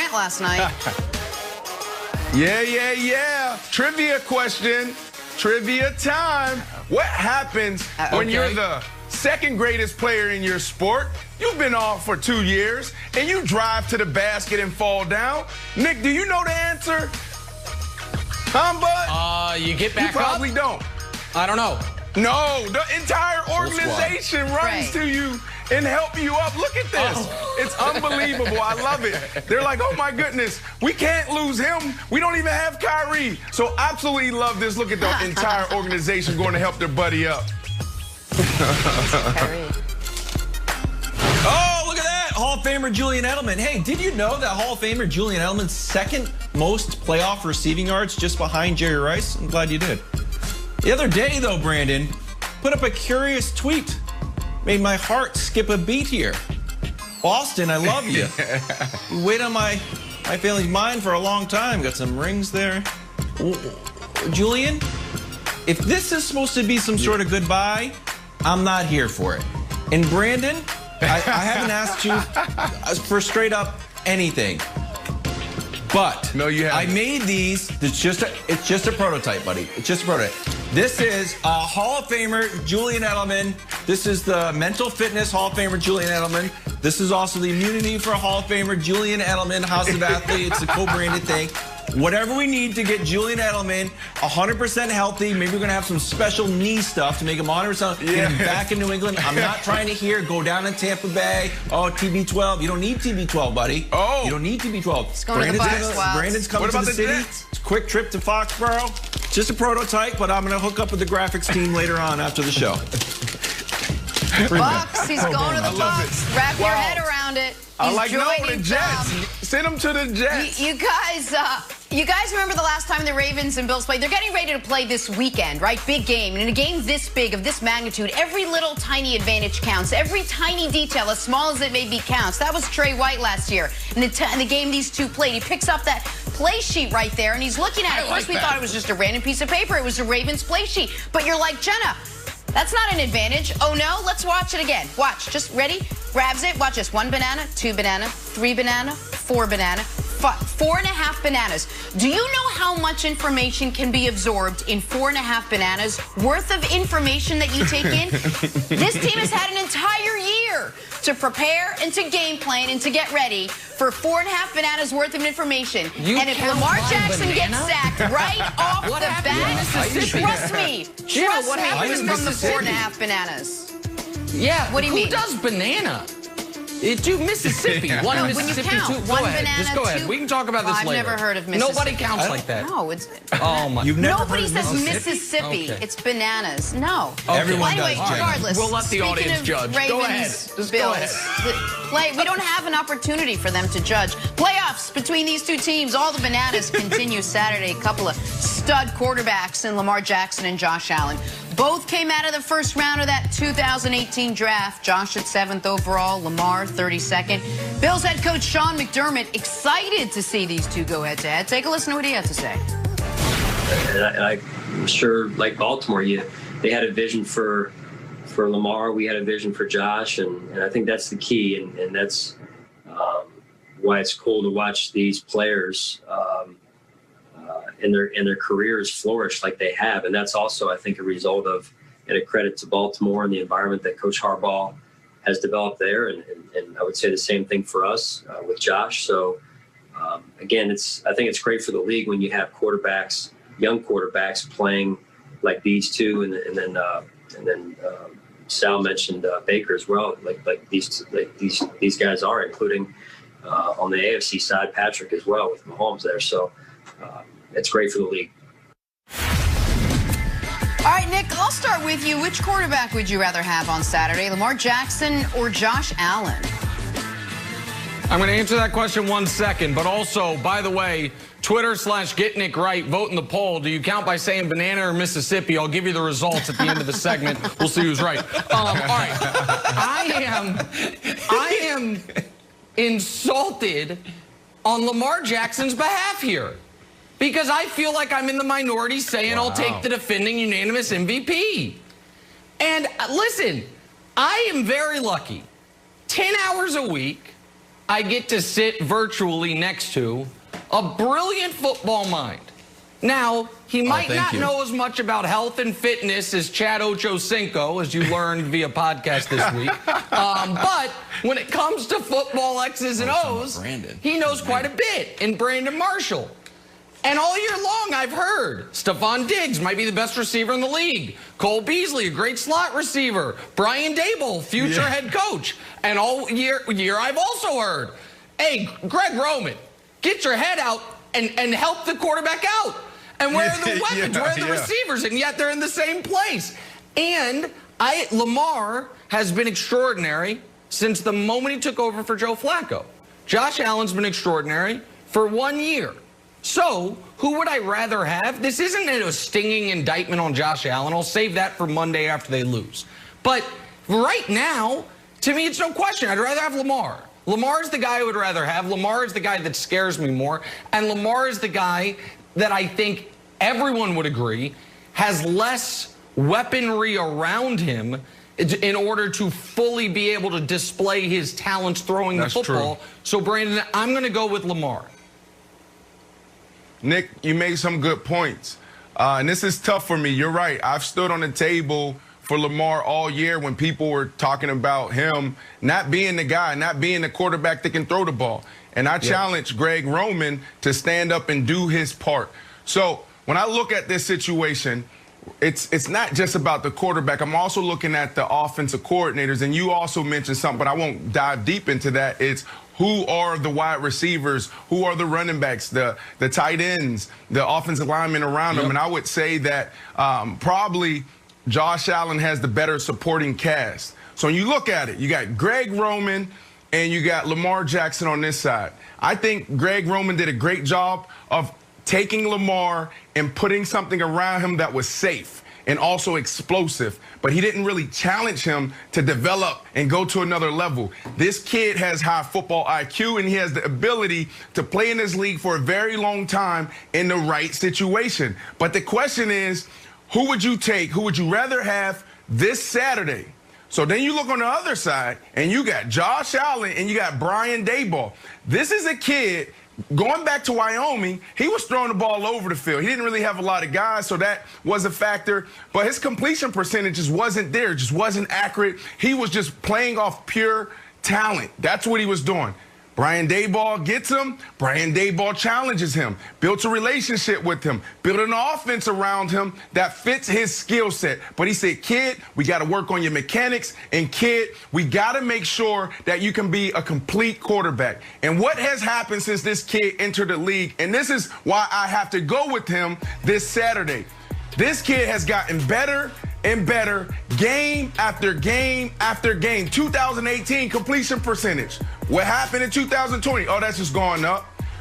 Grant last night. Yeah. Trivia question. Trivia time. What happens when you're the second greatest player in your sport? You've been off for 2 years, and you drive to the basket and fall down. Nick, do you know the answer? Bud? You get back up? You probably don't. I don't know. No, the entire organization runs to you and help you up. Look at this. It's unbelievable. I love it. They're like, oh, my goodness, we can't lose him. We don't even have Kyrie. So absolutely love this. Look at the entire organization going to help their buddy up. Oh, look at that. Hall of Famer Julian Edelman. Hey, did you know that Hall of Famer Julian Edelman's second most playoff receiving yards just behind Jerry Rice? I'm glad you did. The other day, though, Brandon put up a curious tweet. Made my heart skip a beat here. Boston, I love you. You weighed on my family's mind for a long time. Got some rings there. Julian, if this is supposed to be some sort of goodbye, I'm not here for it. And Brandon, I haven't asked you for straight up anything. But no, you haven't. I made these. It's just a prototype, buddy. It's just a prototype. This is a Hall of Famer, Julian Edelman. This is the Mental Fitness Hall of Famer, Julian Edelman. This is also the Immunity for Hall of Famer, Julian Edelman, House of Athlete. It's a co-branded thing. Whatever we need to get Julian Edelman 100% healthy. Maybe we're going to have some special knee stuff to make him 100% get him back in New England. I'm not trying to hear go down in Tampa Bay. Oh, TB12. You don't need TB12, buddy. Oh. You don't need TB12. It's going to the Bucs. Brandon's coming to the city. Jets? It's a quick trip to Foxborough. Just a prototype, but I'm going to hook up with the graphics team later on after the show. Bucs. He's going to the Bucs. Wrap your head around it. I like the Jets. Send him to the Jets. You guys remember the last time the Ravens and Bills played? They're getting ready to play this weekend, right? Big game. And in a game this big, of this magnitude, every little tiny advantage counts. Every tiny detail, as small as it may be, counts. That was Trey White last year. In the game these two played, he picks up that play sheet right there, and he's looking at it. First, we thought it was just a random piece of paper. It was the Ravens play sheet. But you're like, Jenna, that's not an advantage. Oh, no? Let's watch it again. Watch. Just ready? Grabs it. Watch this. 1 banana, 2 banana, 3 banana, 4 banana, 4.5 bananas. Do you know how much information can be absorbed in 4.5 bananas worth of information that you take in? This team has had an entire year to prepare and to game plan and to get ready for 4.5 bananas worth of information. And if Lamar Jackson gets sacked right off the bat, trust me, it was from the 4.5 bananas. Yeah, what do you mean? Who does banana? Do Mississippi. One Mississippi, count. 2. One Go ahead. banana, Just go ahead. 2. We can talk about this I've later. never heard of Mississippi. Nobody counts like that. No, it's... Oh, my. You've never Nobody heard of says Mississippi? It's bananas. No. Everyone anyway, does. regardless. We'll let the audience judge. Ravens, Go ahead. Just Bills, go ahead. we don't have an opportunity for them to judge. Playoffs between these two teams. All the bananas continue Saturday. A couple of stud quarterbacks in Lamar Jackson and Josh Allen. Both came out of the first round of that 2018 draft. Josh at 7th overall, Lamar 32nd. Bills head coach Sean McDermott excited to see these two go head-to-head. Take a listen to what he had to say. And I'm sure, like Baltimore, they had a vision for Lamar. We had a vision for Josh, and I think that's the key, and that's why it's cool to watch these players in their careers flourish like they have. And that's also, I think, a result of, and a credit to Baltimore and the environment that Coach Harbaugh has developed there. And I would say the same thing for us with Josh. So again, I think it's great for the league when you have quarterbacks, young quarterbacks playing like these two. And then Sal mentioned Baker as well, like these guys are, including on the AFC side, Patrick as well with Mahomes there. So it's great for the league. All right, Nick, I'll start with you. Which quarterback would you rather have on Saturday, Lamar Jackson or Josh Allen? I'm going to answer that question 1 second, but also, by the way, Twitter/GetNickWright, vote in the poll. Do you count by saying banana or Mississippi? I'll give you the results at the end of the segment. We'll see who's right. All right. I am insulted on Lamar Jackson's behalf here, because I feel like I'm in the minority saying I'll take the defending unanimous MVP. And listen, I am very lucky. 10 hours a week, I get to sit virtually next to a brilliant football mind. Now, he might not know as much about health and fitness as Chad Ochocinco, as you learned via podcast this week. But when it comes to football X's and O's, he knows quite a bit in Brandon Marshall. And all year long, I've heard Stephon Diggs might be the best receiver in the league. Cole Beasley, a great slot receiver. Brian Daboll, future head coach. And all year I've also heard, hey, Greg Roman, get your head out and help the quarterback out. And where are the weapons? Where are the receivers? And yet they're in the same place. And Lamar has been extraordinary since the moment he took over for Joe Flacco. Josh Allen's been extraordinary for 1 year. So, who would I rather have? This isn't a stinging indictment on Josh Allen. I'll save that for Monday after they lose. But right now, to me, it's no question. I'd rather have Lamar. Lamar is the guy I would rather have. Lamar is the guy that scares me more. And Lamar is the guy that I think everyone would agree has less weaponry around him in order to fully be able to display his talents throwing the football. True. So, Brandon, I'm going to go with Lamar. Nick, you made some good points. And this is tough for me. You're right. I've stood on the table for Lamar all year when people were talking about him not being the guy, not being the quarterback that can throw the ball. And I challenged Greg Roman to stand up and do his part. So when I look at this situation, it's not just about the quarterback. I'm also looking at the offensive coordinators. And you also mentioned something, but I won't dive deep into that. It's who are the wide receivers, who are the running backs, the tight ends, the offensive linemen around them. And I would say that probably Josh Allen has the better supporting cast. So when you look at it, you got Greg Roman and you got Lamar Jackson on this side. I think Greg Roman did a great job of taking Lamar and putting something around him that was safe and also explosive, but he didn't really challenge him to develop and go to another level. This kid has high football IQ, and he has the ability to play in this league for a very long time in the right situation. But the question is, who would you take? Who would you rather have this Saturday? So then you look on the other side, and you got Josh Allen and you got Brian Daboll. This is a kid going back to Wyoming, he was throwing the ball all over the field. He didn't really have a lot of guys, so that was a factor. But his completion percentages wasn't there, just wasn't accurate. He was just playing off pure talent. That's what he was doing. Brian Daboll gets him. Brian Daboll challenges him, built a relationship with him, built an offense around him that fits his skill set. But he said, kid, we got to work on your mechanics. And kid, we got to make sure that you can be a complete quarterback. And what has happened since this kid entered the league, and this is why I have to go with him this Saturday. This kid has gotten better and better game after game after game. 2018 completion percentage. What happened in 2020? Oh, that's just going up.